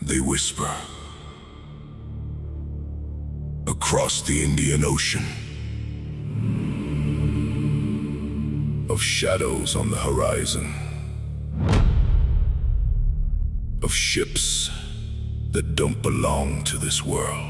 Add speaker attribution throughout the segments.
Speaker 1: they whisper across the Indian Ocean of shadows on the horizon, of ships that don't belong to this world.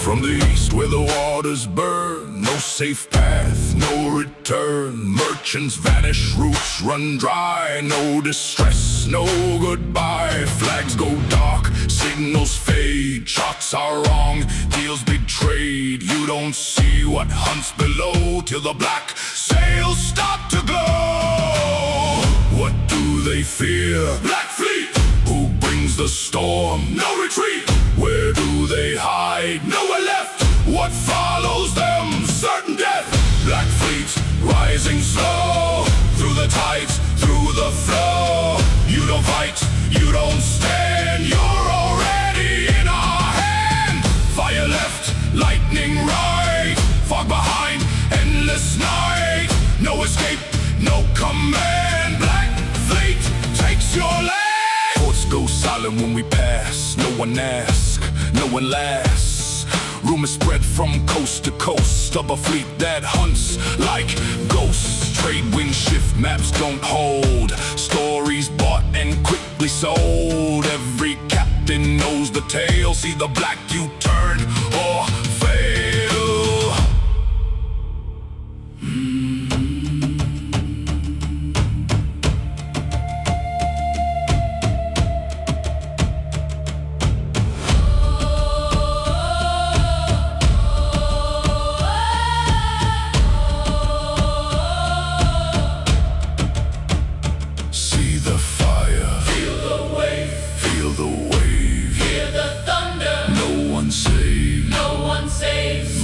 Speaker 1: From the east where the waters burn, no safe path, no return. Merchants vanish, routes run dry, no distress, no goodbye. Flags go dark, signals fade, charts are wrong, deals betrayed. You don't see what hunts below till the black sails start to glow. What do they fear? Black Fleet! Who brings the storm? No retreat! Where do they hide? Nowhere left! What follows them? Certain death! Black Fleet rising slow, through the tides, through the flow. You don't fight, you don't stand, you're already in our hand. Fire left, lightning right, fog behind, endless night. No escape, no command. Black Fleet takes your land. Ports go silent when we pass, no one asks, no one lasts. Rumors spread from coast to coast of a fleet that hunts like ghosts. Trade winds shift, maps don't hold, stories bought and quickly sold. Every captain knows the tale, see the black you turn or fail.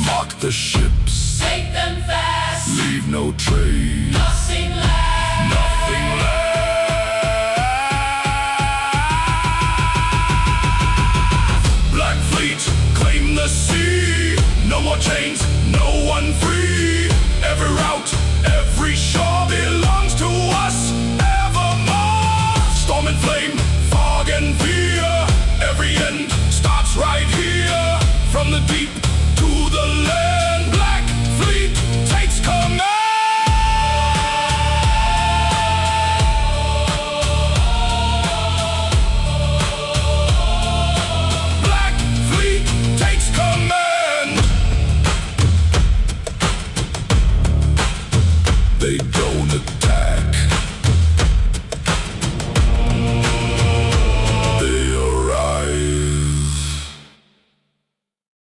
Speaker 1: Mark the ships,
Speaker 2: take them fast,
Speaker 1: leave no trace,
Speaker 2: nothing left,
Speaker 1: nothing left. Black Fleet, claim the sea, no more chains,